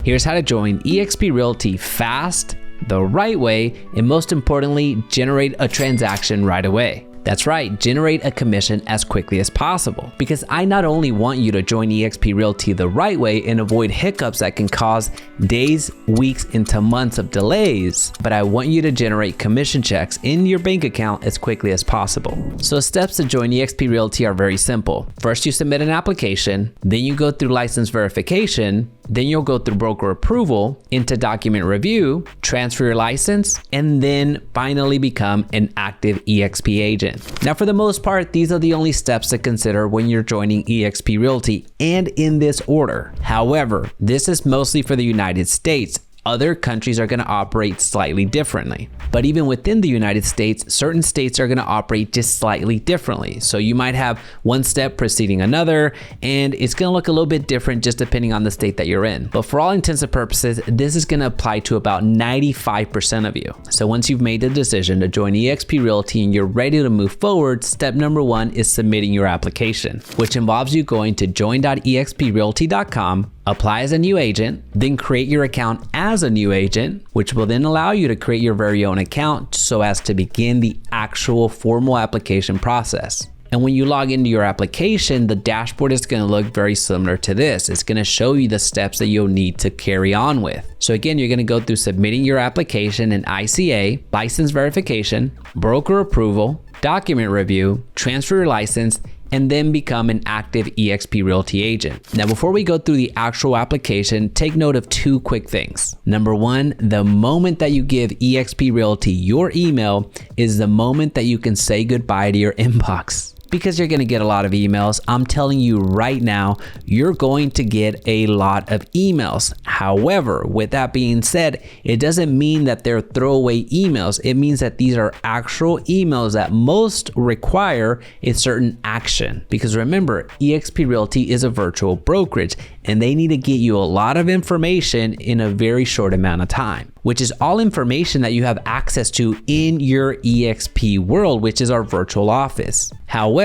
Here's how to join eXp Realty fast, the right way, and most importantly, generate a transaction right away. That's right, generate a commission as quickly as possible. Because I not only want you to join eXp Realty the right way and avoid hiccups that can cause days, weeks, into months of delays, but I want you to generate commission checks in your bank account as quickly as possible. So steps to join eXp Realty are very simple. First, you submit an application, then you go through license verification, then you'll go through broker approval, into document review, transfer your license, and then finally become an active eXp agent. Now, for the most part, these are the only steps to consider when you're joining eXp Realty, and in this order. However, this is mostly for the United States. Other countries are going to operate slightly differently. But even within the United States, certain states are going to operate just slightly differently. So you might have one step preceding another, and it's going to look a little bit different just depending on the state that you're in. But for all intents and purposes, this is going to apply to about 95% of you. So once you've made the decision to join eXp Realty and you're ready to move forward, step number one is submitting your application, which involves you going to join.exprealty.com, apply as a new agent, then create your account as a new agent, which will then allow you to create your very own account so as to begin the actual formal application process. And when you log into your application, the dashboard is going to look very similar to this. It's going to show you the steps that you'll need to carry on with. So again, you're going to go through submitting your application in ICA, license verification, broker approval, document review, transfer your license, and then become an active eXp Realty agent. Now, before we go through the actual application, take note of two quick things. Number one, the moment that you give eXp Realty your email is the moment that you can say goodbye to your inbox. Because you're going to get a lot of emails, I'm telling you right now, you're going to get a lot of emails. However, with that being said, it doesn't mean that they're throwaway emails. It means that these are actual emails that most require a certain action. Because remember, eXp Realty is a virtual brokerage, and they need to get you a lot of information in a very short amount of time, which is all information that you have access to in your eXp world, which is our virtual office. However,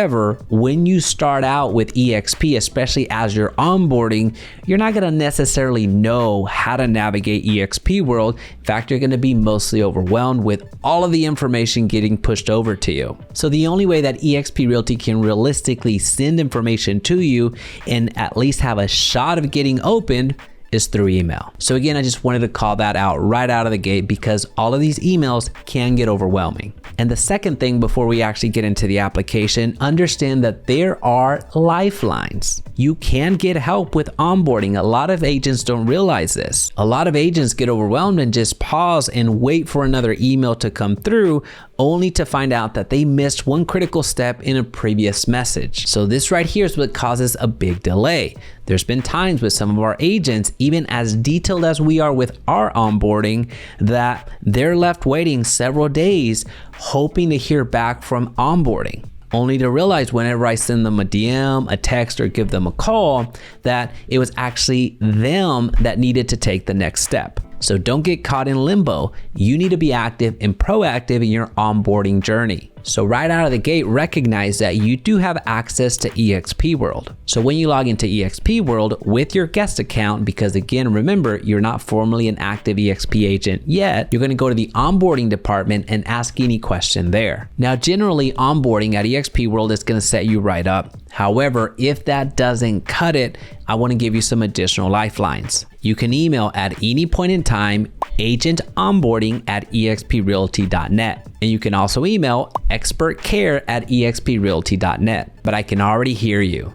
when you start out with eXp, especially as you're onboarding, you're not going to necessarily know how to navigate eXp world. In fact, you're going to be mostly overwhelmed with all of the information getting pushed over to you. So the only way that eXp Realty can realistically send information to you and at least have a shot of getting opened is through email. So again, I just wanted to call that out right out of the gate because all of these emails can get overwhelming. And the second thing before we actually get into the application, understand that there are lifelines. You can get help with onboarding. A lot of agents don't realize this. A lot of agents get overwhelmed and just pause and wait for another email to come through, only to find out that they missed one critical step in a previous message. So this right here is what causes a big delay. There's been times with some of our agents, even as detailed as we are with our onboarding, that they're left waiting several days hoping to hear back from onboarding, only to realize whenever I send them a DM, a text, or give them a call, that it was actually them that needed to take the next step. So don't get caught in limbo. You need to be active and proactive in your onboarding journey. So right out of the gate, recognize that you do have access to eXp World. So when you log into eXp World with your guest account, because again, remember, you're not formally an active eXp agent yet, you're going to go to the onboarding department and ask any question there. Now, generally, onboarding at eXp World is going to set you right up. However, if that doesn't cut it, I want to give you some additional lifelines. You can email at any point in time agentonboarding@exprealty.net. And you can also email expertcare@exprealty.net. But I can already hear you.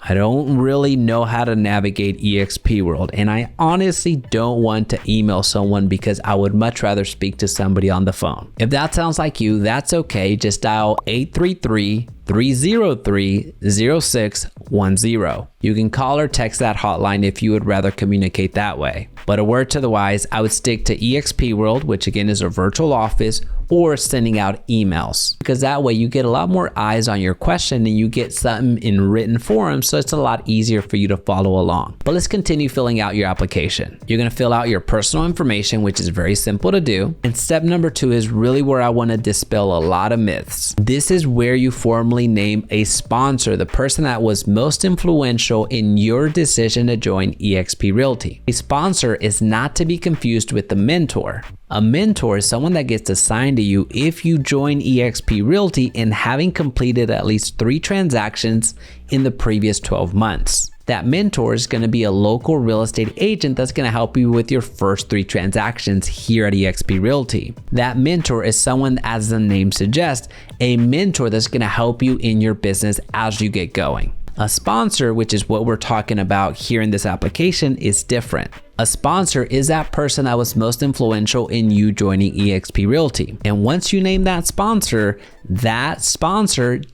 I don't really know how to navigate eXp World, and I honestly don't want to email someone because I would much rather speak to somebody on the phone. If that sounds like you, that's okay. Just dial 833-303-0610. You can call or text that hotline if you would rather communicate that way. But a word to the wise, I would stick to eXp World, which again is a virtual office, or sending out emails, because that way you get a lot more eyes on your question and you get something in written form, so it's a lot easier for you to follow along. But let's continue filling out your application. You're going to fill out your personal information, which is very simple to do. And step number 2 is really where I want to dispel a lot of myths. This is where you formally formally name a sponsor, the person that was most influential in your decision to join eXp Realty. A sponsor is not to be confused with a mentor. A mentor is someone that gets assigned to you if you join eXp Realty and having completed at least 3 transactions in the previous 12 months. That mentor is going to be a local real estate agent that's going to help you with your first 3 transactions here at eXp Realty. That mentor is someone, as the name suggests, a mentor that's going to help you in your business as you get going. A sponsor, which is what we're talking about here in this application, is different. A sponsor is that person that was most influential in you joining eXp Realty. And once you name that sponsor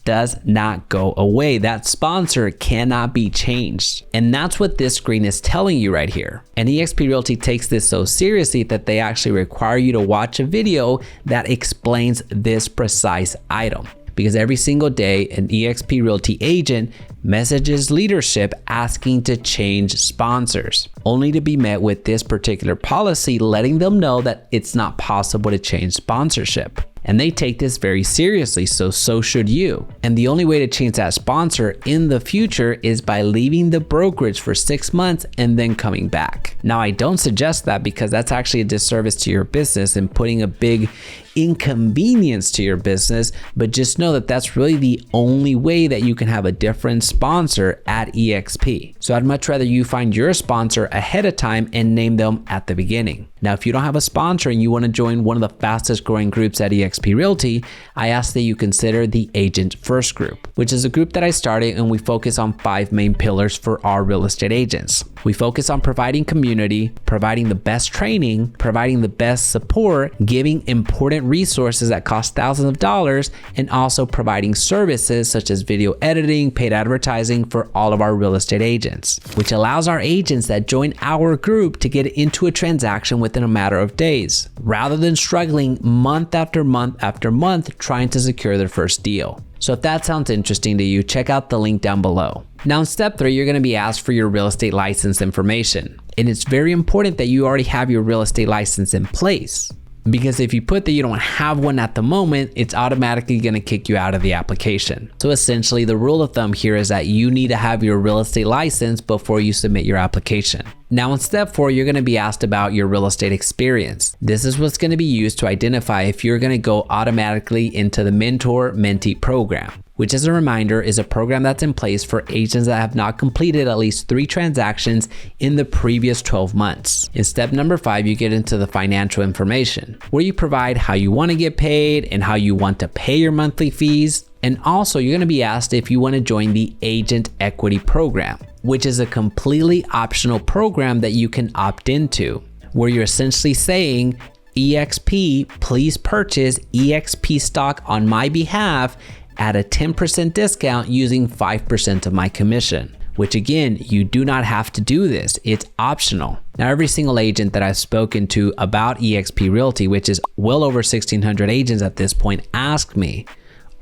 does not go away. That sponsor cannot be changed. And that's what this screen is telling you right here. And eXp Realty takes this so seriously that they actually require you to watch a video that explains this precise item. Because every single day, an eXp Realty agent messages leadership asking to change sponsors, only to be met with this particular policy letting them know that it's not possible to change sponsorship. And they take this very seriously, so should you. And the only way to change that sponsor in the future is by leaving the brokerage for 6 months and then coming back. Now, I don't suggest that because that's actually a disservice to your business and putting a big inconvenience to your business, but just know that that's really the only way that you can have a different sponsor at eXp. So I'd much rather you find your sponsor ahead of time and name them at the beginning. Now, if you don't have a sponsor and you want to join one of the fastest growing groups at eXp Realty, I ask that you consider the Agent First group, which is a group that I started, and we focus on 5 main pillars for our real estate agents. We focus on providing community, providing the best training, providing the best support, giving important resources that cost thousands of dollars, and also providing services such as video editing, paid advertising for all of our real estate agents, which allows our agents that join our group to get into a transaction within a matter of days, rather than struggling month after month after month trying to secure their first deal. So if that sounds interesting to you, check out the link down below. Now in step 3, you're going to be asked for your real estate license information. And it's very important that you already have your real estate license in place. Because if you put that you don't have one at the moment, it's automatically going to kick you out of the application. So essentially, the rule of thumb here is that you need to have your real estate license before you submit your application. Now in step 4, you're going to be asked about your real estate experience. This is what's going to be used to identify if you're going to go automatically into the Mentor-Mentee program, which, as a reminder, is a program that's in place for agents that have not completed at least 3 transactions in the previous 12 months. In step number 5, you get into the financial information, where you provide how you want to get paid and how you want to pay your monthly fees. And also, you're going to be asked if you want to join the Agent Equity program, which is a completely optional program that you can opt into, where you're essentially saying, eXp, please purchase eXp stock on my behalf at a 10% discount using 5% of my commission, which again, you do not have to do this. It's optional. Now, every single agent that I've spoken to about eXp Realty, which is well over 1,600 agents at this point, ask me,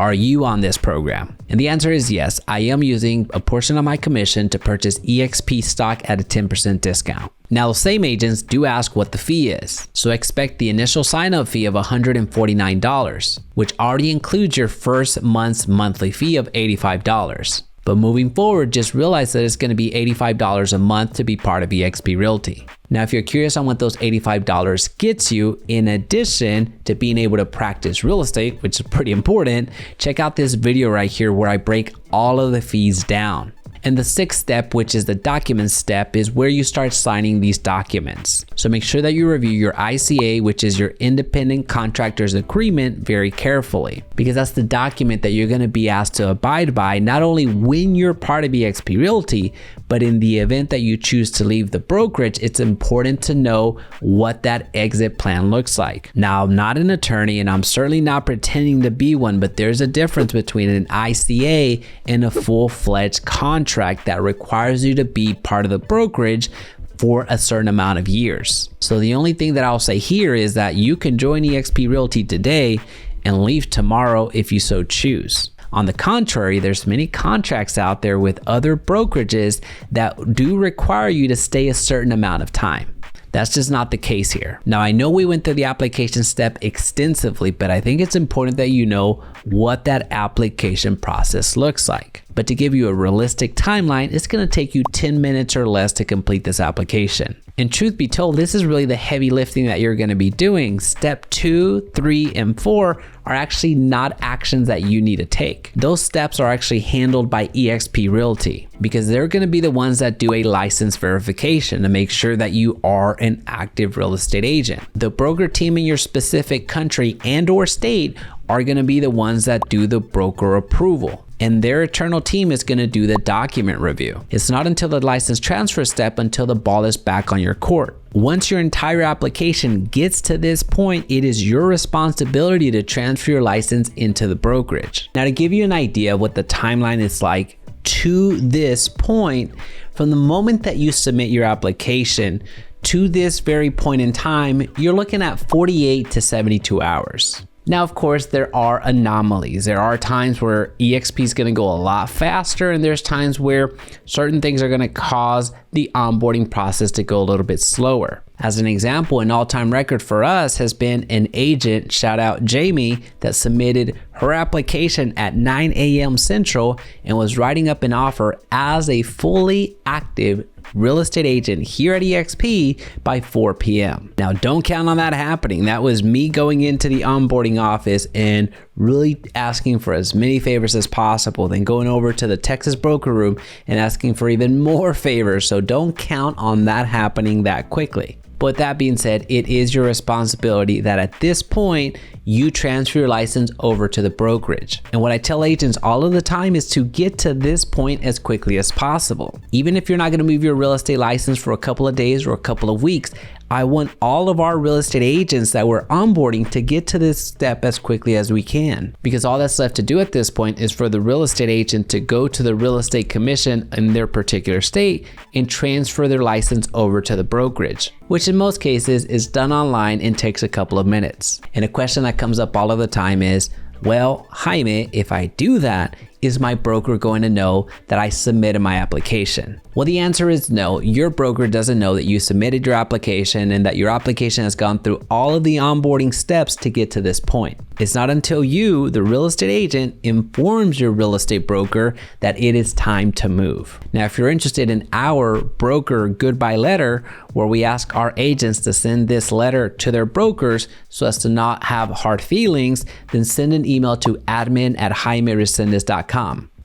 are you on this program? And the answer is yes, I am using a portion of my commission to purchase eXp stock at a 10% discount. Now, the same agents do ask what the fee is. So expect the initial sign-up fee of $149, which already includes your first month's monthly fee of $85. But moving forward, just realize that it's going to be $85 a month to be part of eXp Realty. Now, if you're curious on what those $85 gets you, in addition to being able to practice real estate, which is pretty important, check out this video right here where I break all of the fees down. And the 6th step, which is the documents step, is where you start signing these documents. So make sure that you review your ICA, which is your Independent Contractors Agreement, very carefully, because that's the document that you're going to be asked to abide by, not only when you're part of eXp Realty, but in the event that you choose to leave the brokerage. It's important to know what that exit plan looks like. Now, I'm not an attorney and I'm certainly not pretending to be one, but there's a difference between an ICA and a full-fledged contract that requires you to be part of the brokerage for a certain amount of years. So the only thing that I'll say here is that you can join eXp Realty today and leave tomorrow if you so choose. On the contrary, there's many contracts out there with other brokerages that do require you to stay a certain amount of time. That's just not the case here. Now, I know we went through the application step extensively, but I think it's important that you know what that application process looks like. But to give you a realistic timeline, it's going to take you 10 minutes or less to complete this application. And truth be told, this is really the heavy lifting that you're going to be doing. Step 2, 3, and 4 are actually not actions that you need to take. Those steps are actually handled by eXp Realty because they're going to be the ones that do a license verification to make sure that you are an active real estate agent. The broker team in your specific country and or state are going to be the ones that do the broker approval, and their internal team is going to do the document review. It's not until the license transfer step until the ball is back on your court. Once your entire application gets to this point, it is your responsibility to transfer your license into the brokerage. Now, to give you an idea of what the timeline is like to this point, from the moment that you submit your application to this very point in time, you're looking at 48 to 72 hours. Now, of course, there are anomalies. There are times where eXp is going to go a lot faster, and there's times where certain things are going to cause the onboarding process to go a little bit slower. As an example, an all-time record for us has been an agent, shout out Jamie, that submitted her application at 9 a.m. Central and was writing up an offer as a fully active real estate agent here at eXp by 4 p.m. Now, don't count on that happening. That was me going into the onboarding office and really asking for as many favors as possible, then going over to the Texas broker room and asking for even more favors. So don't count on that happening that quickly. But with that being said, it is your responsibility that at this point, you transfer your license over to the brokerage. And what I tell agents all of the time is to get to this point as quickly as possible. Even if you're not going to move your real estate license for a couple of days or a couple of weeks, I want all of our real estate agents that we're onboarding to get to this step as quickly as we can. Because all that's left to do at this point is for the real estate agent to go to the real estate commission in their particular state and transfer their license over to the brokerage, which in most cases is done online and takes a couple of minutes. And a question that comes up all of the time is, well, Jaime, if I do that, is my broker going to know that I submitted my application? Well, the answer is no. Your broker doesn't know that you submitted your application and that your application has gone through all of the onboarding steps to get to this point. It's not until you, the real estate agent, informs your real estate broker that it is time to move. Now, if you're interested in our broker goodbye letter, where we ask our agents to send this letter to their brokers so as to not have hard feelings, then send an email to admin@jaimeresendez.com.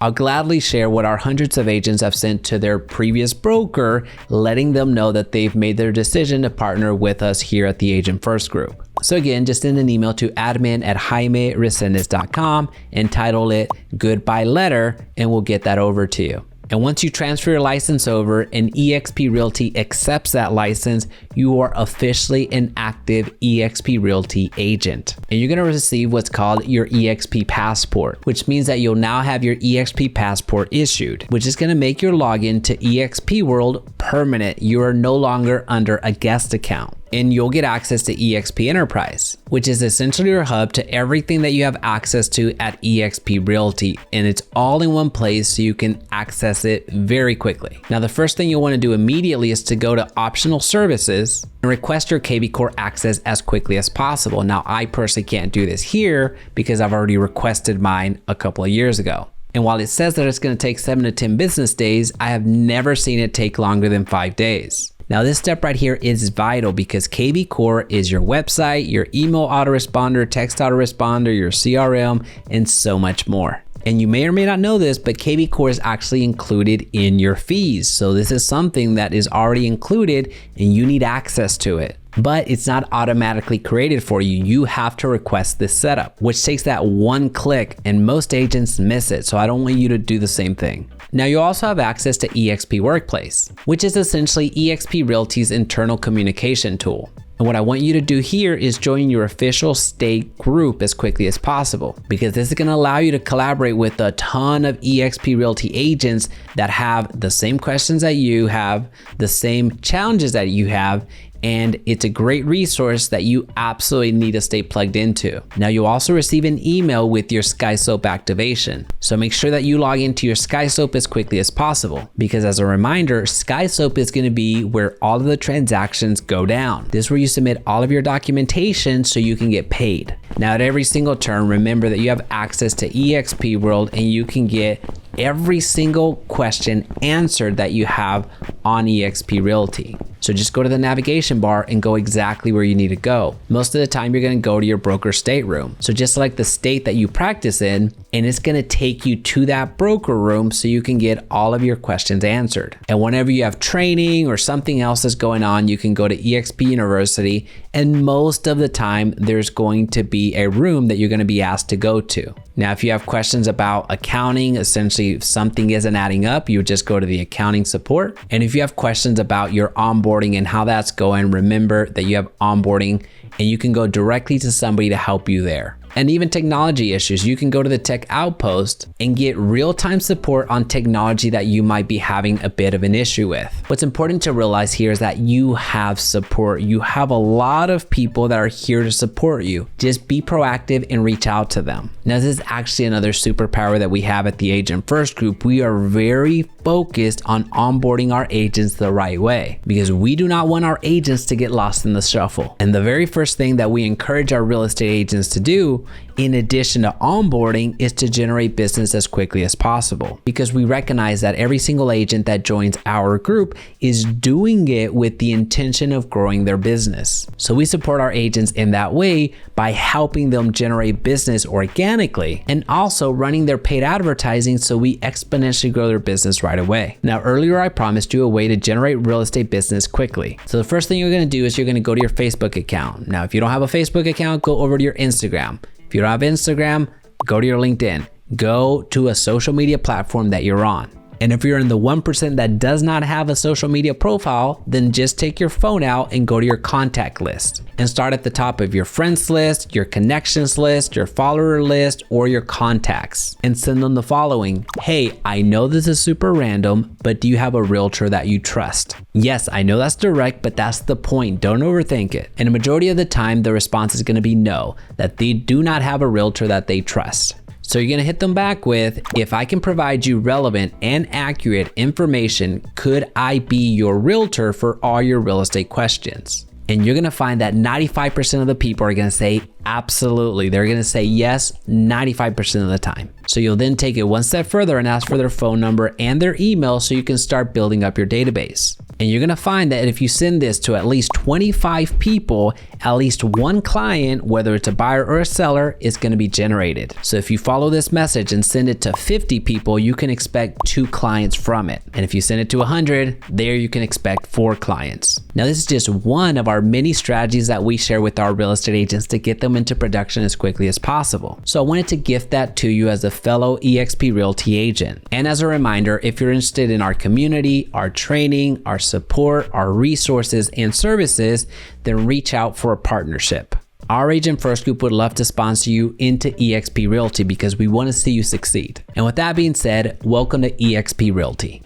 I'll gladly share what our hundreds of agents have sent to their previous broker, letting them know that they've made their decision to partner with us here at the Agent First Group. So again, just send an email to admin@jaimeresendez.com and title it Goodbye Letter, and we'll get that over to you. And once you transfer your license over and eXp Realty accepts that license, you are officially an active eXp Realty agent. And you're going to receive what's called your eXp passport, which means that you'll now have your eXp passport issued, which is going to make your login to eXp World permanent. You are no longer under a guest account. And you'll get access to eXp Enterprise, which is essentially your hub to everything that you have access to at eXp Realty. And it's all in one place so you can access it very quickly. Now, the first thing you'll want to do immediately is to go to optional services and request your kvCORE access as quickly as possible. Now, I personally can't do this here because I've already requested mine a couple of years ago. And while it says that it's going to take 7 to 10 business days, I have never seen it take longer than 5 days. Now, this step right here is vital because kvCORE is your website, your email autoresponder, text autoresponder, your CRM, and so much more. And you may or may not know this, but kvCORE is actually included in your fees. So this is something that is already included and you need access to it. But it's not automatically created for you. You have to request this setup, which takes that one click, and most agents miss it. So I don't want you to do the same thing. Now, you also have access to eXp Workplace, which is essentially eXp Realty's internal communication tool. And what I want you to do here is join your official state group as quickly as possible, because this is going to allow you to collaborate with a ton of eXp Realty agents that have the same questions that you have, the same challenges that you have, and it's a great resource that you absolutely need to stay plugged into. Now, you'll also receive an email with your SkySoap activation. So make sure that you log into your SkySoap as quickly as possible, because as a reminder, SkySoap is going to be where all of the transactions go down. This is where you submit all of your documentation so you can get paid. Now, at every single turn, remember that you have access to eXp World and you can get every single question answered that you have on eXp Realty. So just go to the navigation bar and go exactly where you need to go. Most of the time, you're going to go to your broker stateroom. So just select the state that you practice in, and it's going to take you to that broker room so you can get all of your questions answered. And whenever you have training or something else is going on, you can go to eXp University, and most of the time, there's going to be a room that you're going to be asked to go to. Now, if you have questions about accounting, essentially if something isn't adding up, you just go to the accounting support. And if you have questions about your onboarding and how that's going, remember that you have onboarding and you can go directly to somebody to help you there. And even technology issues, you can go to the Tech Outpost and get real-time support on technology that you might be having a bit of an issue with. What's important to realize here is that you have support. You have a lot of people that are here to support you. Just be proactive and reach out to them. Now, this is actually another superpower that we have at the Agent First Group. We are very focused on onboarding our agents the right way because we do not want our agents to get lost in the shuffle. And the very first thing that we encourage our real estate agents to do, in addition to onboarding, is to generate business as quickly as possible, because we recognize that every single agent that joins our group is doing it with the intention of growing their business. So we support our agents in that way by helping them generate business organically and also running their paid advertising so we exponentially grow their business right away. Now, earlier I promised you a way to generate real estate business quickly. So the first thing you're going to do is you're going to go to your Facebook account. Now, if you don't have a Facebook account, go over to your Instagram. If you don't have Instagram, go to your LinkedIn. Go to a social media platform that you're on. And if you're in the 1% that does not have a social media profile, then just take your phone out and go to your contact list and start at the top of your friends list, your connections list, your follower list, or your contacts, and send them the following. Hey, I know this is super random, but do you have a realtor that you trust? Yes, I know that's direct, but that's the point. Don't overthink it. And the majority of the time, the response is going to be no, that they do not have a realtor that they trust. So you're gonna hit them back with, if I can provide you relevant and accurate information, could I be your realtor for all your real estate questions? And you're gonna find that 95% of the people are gonna say absolutely. They're gonna say yes 95% of the time. So you'll then take it one step further and ask for their phone number and their email so you can start building up your database. And you're gonna find that if you send this to at least 25 people, at least one client, whether it's a buyer or a seller, is gonna be generated. So if you follow this message and send it to 50 people, you can expect 2 clients from it. And if you send it to 100, there you can expect 4 clients. Now, this is just one of our many strategies that we share with our real estate agents to get them into production as quickly as possible. So I wanted to gift that to you as a fellow eXp Realty agent. And as a reminder, if you're interested in our community, our training, our support, our resources and services, then reach out for a partnership. Our Agent First Group would love to sponsor you into eXp Realty because we want to see you succeed. And with that being said, welcome to eXp Realty.